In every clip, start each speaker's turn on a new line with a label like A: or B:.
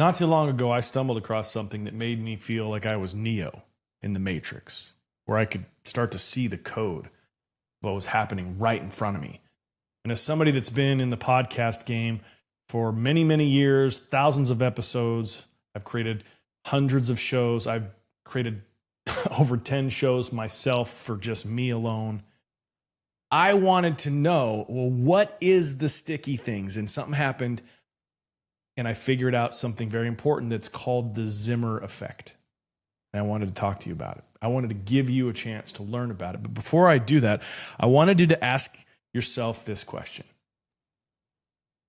A: Not too long ago, I stumbled across something that made me feel like I was Neo in the Matrix, where I could start to see the code of what was happening right in front of me. And as somebody that's been in the podcast game for many, many years, thousands of episodes, I've created hundreds of shows. I've created over 10 shows myself for just me alone. I wanted to know, well, what is the sticky things? And something happened, and I figured out something very important that's called the Zimmer effect. And I wanted to talk to you about it. I wanted to give you a chance to learn about it. But before I do that, I wanted you to ask yourself this question.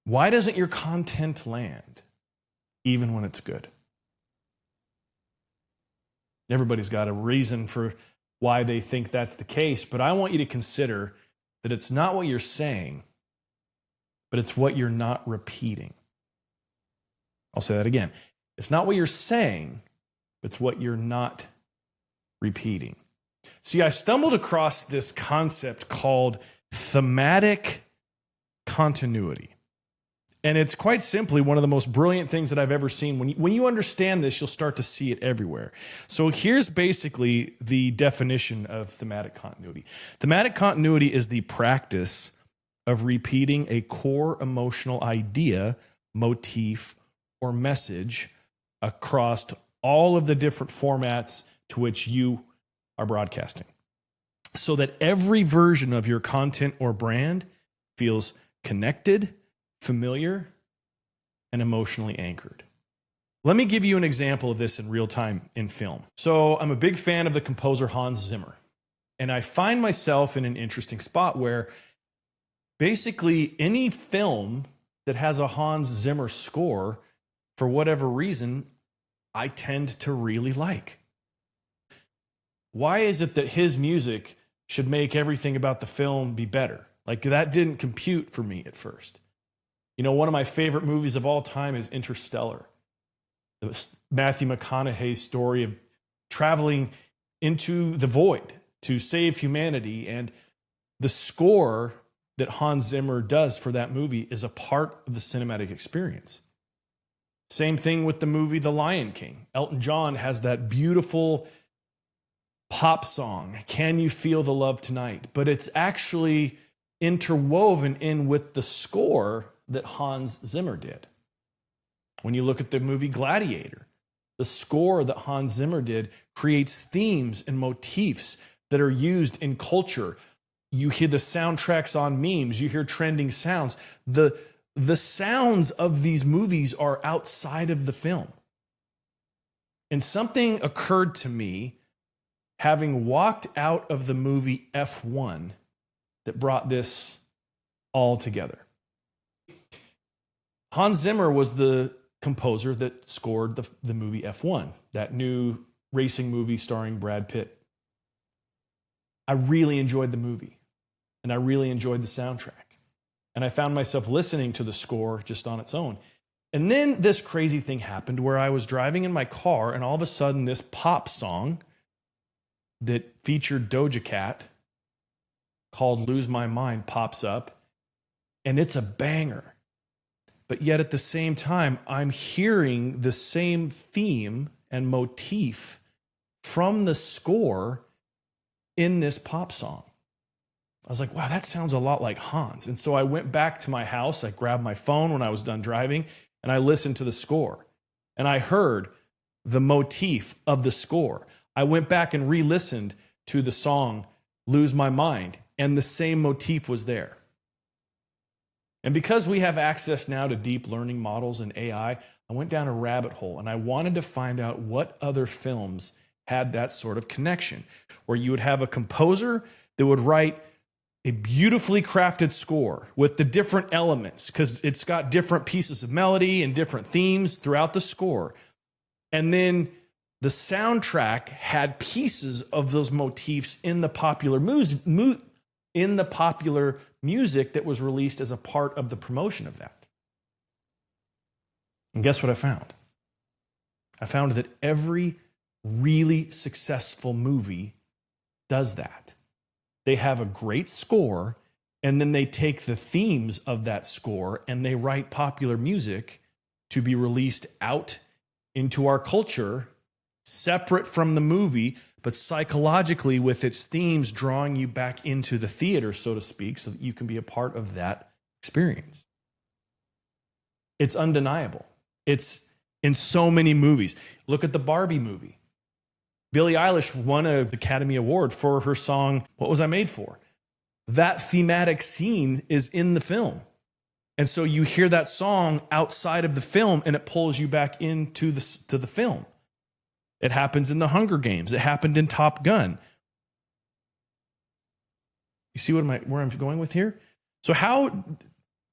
A: Why doesn't your content land even when it's good? Everybody's got a reason for why they think that's the case, but I want you to consider that it's not what you're saying, but it's what you're not repeating. I'll say that again. It's not what you're saying, it's what you're not repeating. See, I stumbled across this concept called thematic continuity. And it's quite simply one of the most brilliant things that I've ever seen. When you understand this, you'll start to see it everywhere. So here's basically the definition of thematic continuity. Thematic continuity is the practice of repeating a core emotional idea, motif, or message across all of the different formats to which you are broadcasting, so that every version of your content or brand feels connected, familiar, and emotionally anchored. Let me give you an example of this in real time in film. So I'm a big fan of the composer Hans Zimmer, and I find myself in an interesting spot where basically any film that has a Hans Zimmer score, for whatever reason, I tend to really like. Why is it that his music should make everything about the film be better? Like, that didn't compute for me at first. You know, one of my favorite movies of all time is Interstellar. It was Matthew McConaughey's story of traveling into the void to save humanity. And the score that Hans Zimmer does for that movie is a part of the cinematic experience. Same thing with the movie The Lion King. Elton John has that beautiful pop song, Can You Feel the Love Tonight? But it's actually interwoven in with the score that Hans Zimmer did. When you look at the movie Gladiator, the score that Hans Zimmer did creates themes and motifs that are used in culture. You hear the soundtracks on memes, you hear trending sounds. The sounds of these movies are outside of the film. And something occurred to me having walked out of the movie F1 that brought this all together. Hans Zimmer was the composer that scored the movie F1, that new racing movie starring Brad Pitt. I really enjoyed the movie, and I really enjoyed the soundtrack. And I found myself listening to the score just on its own. And then this crazy thing happened where I was driving in my car, and all of a sudden this pop song that featured Doja Cat called Lose My Mind pops up, and it's a banger. But yet at the same time, I'm hearing the same theme and motif from the score in this pop song. I was like, wow, that sounds a lot like Hans. And so I went back to my house, I grabbed my phone when I was done driving, and I listened to the score. And I heard the motif of the score. I went back and re-listened to the song Lose My Mind, and the same motif was there. And because we have access now to deep learning models and AI, I went down a rabbit hole, and I wanted to find out what other films had that sort of connection, where you would have a composer that would write a beautifully crafted score with the different elements, because it's got different pieces of melody and different themes throughout the score. And then the soundtrack had pieces of those motifs in the popular music that was released as a part of the promotion of that. And guess what I found? I found that every really successful movie does that. They have a great score, and then they take the themes of that score and they write popular music to be released out into our culture, separate from the movie, but psychologically with its themes drawing you back into the theater, so to speak, so that you can be a part of that experience. It's undeniable. It's in so many movies. Look at the Barbie movie. Billie Eilish won an Academy Award for her song, What Was I Made For? That thematic scene is in the film. And so you hear that song outside of the film and it pulls you back into the film. It happens in the Hunger Games. It happened in Top Gun. You see where I'm going with here? So how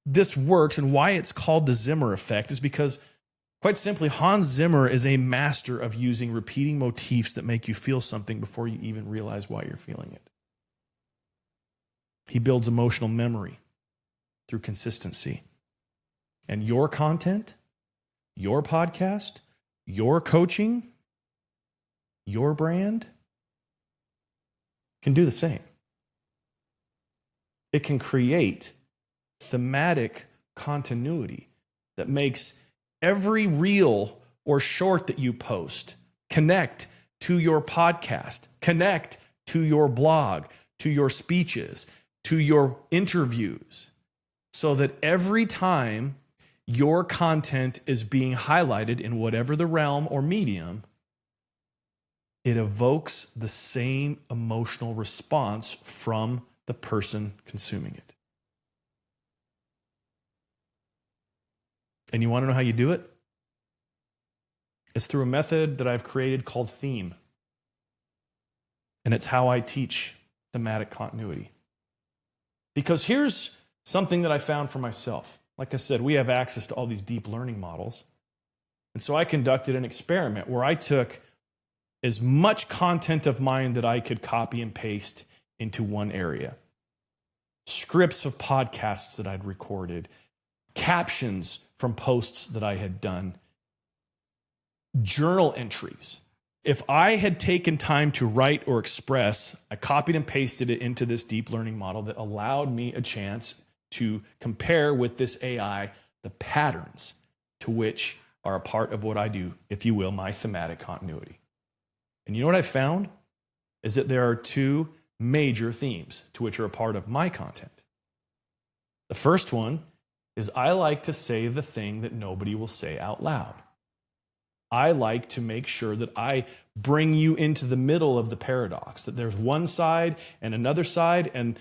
A: this works and why it's called the Zimmer effect is because, quite simply, Hans Zimmer is a master of using repeating motifs that make you feel something before you even realize why you're feeling it. He builds emotional memory through consistency. And your content, your podcast, your coaching, your brand can do the same. It can create thematic continuity that makes every reel or short that you post connect to your podcast, connect to your blog, to your speeches, to your interviews, so that every time your content is being highlighted in whatever the realm or medium, it evokes the same emotional response from the person consuming it. And you want to know how you do it? It's through a method that I've created called theme. And it's how I teach thematic continuity. Because here's something that I found for myself. Like I said, we have access to all these deep learning models. And so I conducted an experiment where I took as much content of mine that I could copy and paste into one area. Scripts of podcasts that I'd recorded, captions from posts that I had done, journal entries. If I had taken time to write or express, I copied and pasted it into this deep learning model that allowed me a chance to compare with this AI the patterns to which are a part of what I do, if you will, my thematic continuity. And you know what I found? Is that there are two major themes to which are a part of my content. The first one is I like to say the thing that nobody will say out loud. I like to make sure that I bring you into the middle of the paradox, that there's one side and another side, and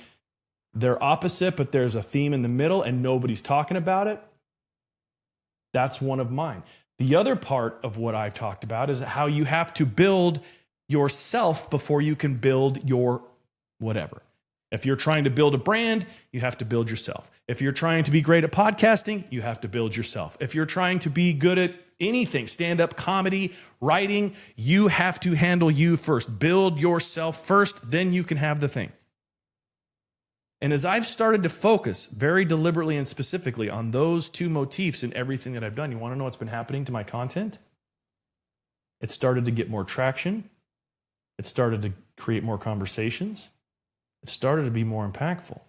A: they're opposite, but there's a theme in the middle, and nobody's talking about it. That's one of mine. The other part of what I've talked about is how you have to build yourself before you can build your whatever. If you're trying to build a brand, you have to build yourself. If you're trying to be great at podcasting, you have to build yourself. If you're trying to be good at anything, stand-up comedy, writing, you have to handle you first. Build yourself first, then you can have the thing. And as I've started to focus very deliberately and specifically on those two motifs in everything that I've done, you want to know what's been happening to my content? It started to get more traction. It started to create more conversations. It started to be more impactful.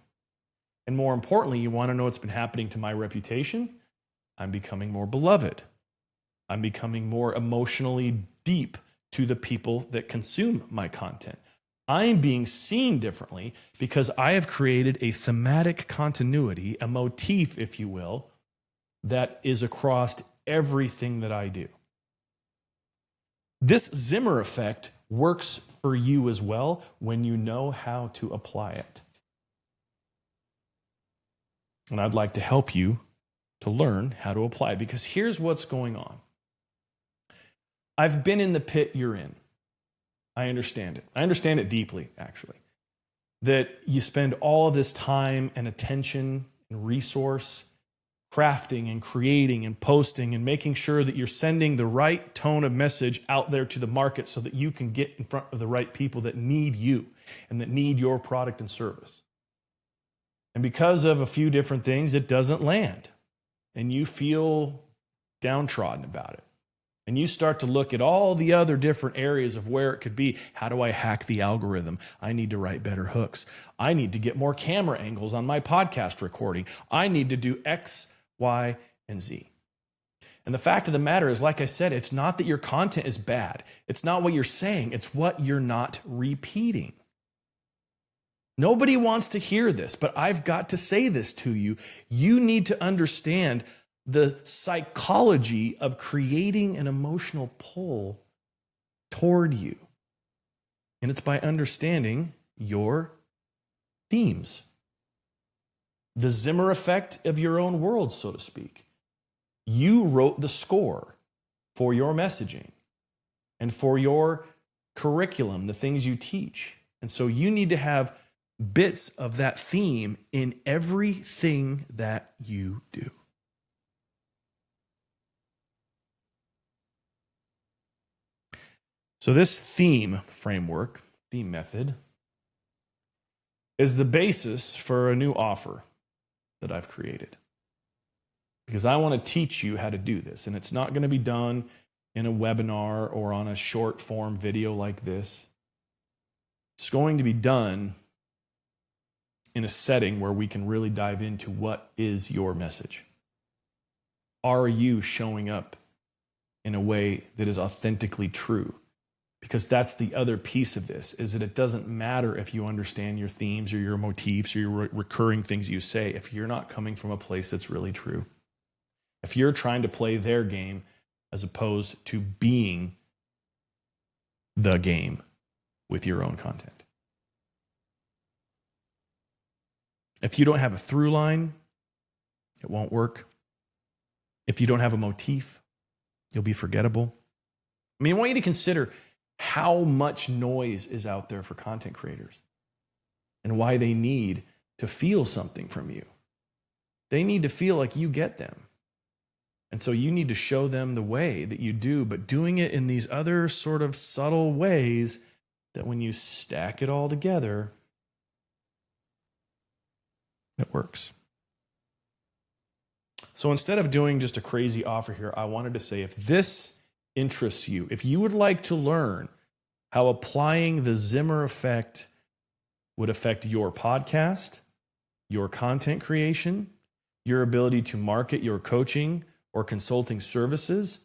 A: And more importantly, you want to know what's been happening to my reputation? I'm becoming more beloved. I'm becoming more emotionally deep to the people that consume my content. I'm being seen differently because I have created a thematic continuity, a motif, if you will, that is across everything that I do. This Zimmer effect works for you as well when you know how to apply it. And I'd like to help you to learn how to apply it, because here's what's going on. I've been in the pit you're in. I understand it. I understand it deeply, actually. That you spend all this time and attention and resource crafting and creating and posting and making sure that you're sending the right tone of message out there to the market so that you can get in front of the right people that need you and that need your product and service. And because of a few different things, it doesn't land. And you feel downtrodden about it. And you start to look at all the other different areas of where it could be. How do I hack the algorithm? I need to write better hooks. I need to get more camera angles on my podcast recording. I need to do X, Y, and Z. And the fact of the matter is, like I said, it's not that your content is bad. It's not what you're saying. It's what you're not repeating. Nobody wants to hear this, but I've got to say this to you. You need to understand the psychology of creating an emotional pull toward you. And it's by understanding your themes. The Zimmer effect of your own world, so to speak. You wrote the score for your messaging and for your curriculum, the things you teach. And so you need to have bits of that theme in everything that you do. So this theme framework, theme method, is the basis for a new offer that I've created. Because I want to teach you how to do this. And it's not going to be done in a webinar or on a short form video like this. It's going to be done in a setting where we can really dive into what is your message. Are you showing up in a way that is authentically true? Because that's the other piece of this, is that it doesn't matter if you understand your themes or your motifs or your recurring things you say if you're not coming from a place that's really true. If you're trying to play their game as opposed to being the game with your own content. If you don't have a through line, it won't work. If you don't have a motif, you'll be forgettable. I mean, I want you to consider how much noise is out there for content creators and why they need to feel something from you. They need to feel like you get them. And so you need to show them the way that you do, but doing it in these other sort of subtle ways that when you stack it all together, it works. So instead of doing just a crazy offer here, I wanted to say, if this interests you, if you would like to learn how applying the Zimmer effect would affect your podcast, your content creation, your ability to market your coaching or consulting services,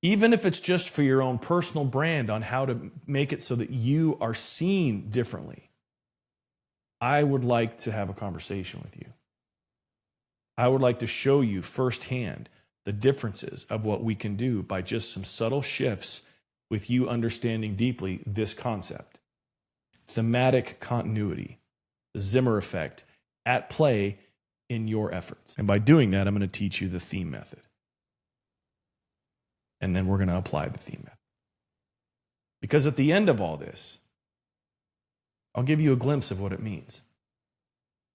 A: even if it's just for your own personal brand on how to make it so that you are seen differently, I would like to have a conversation with you. I would like to show you firsthand the differences of what we can do by just some subtle shifts with you understanding deeply this concept. Thematic continuity, the Zimmer effect at play in your efforts. And by doing that, I'm going to teach you the theme method. And then we're going to apply the theme method. Because at the end of all this, I'll give you a glimpse of what it means.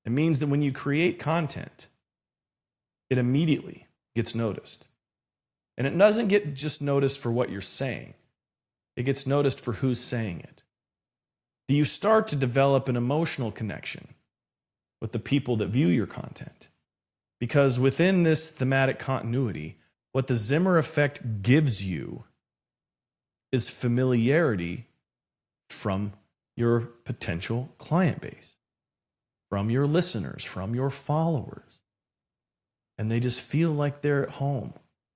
A: It means that when you create content, it immediately gets noticed. And it doesn't get just noticed for what you're saying. It gets noticed for who's saying it. You start to develop an emotional connection with the people that view your content. Because within this thematic continuity, what the Zimmer effect gives you is familiarity from your potential client base, from your listeners, from your followers. And they just feel like they're at home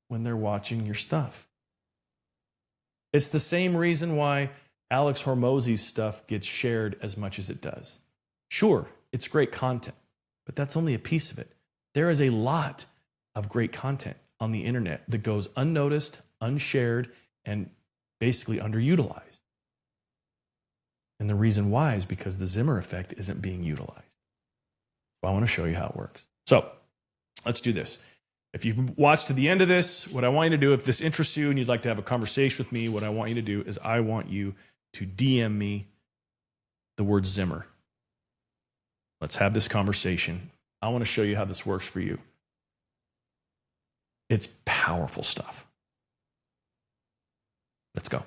A: when they're watching your stuff. It's the same reason why Alex Hormozy's stuff gets shared as much as it does. Sure, it's great content, but that's only a piece of it. There is a lot of great content on the internet that goes unnoticed, unshared, and basically underutilized. And the reason why is because the Zimmer effect isn't being utilized. So I want to show you how it works. So let's do this. If you've watched to the end of this, what I want you to do, if this interests you and you'd like to have a conversation with me, what I want you to do is I want you to DM me the word Zimmer. Let's have this conversation. I want to show you how this works for you. It's powerful stuff. Let's go.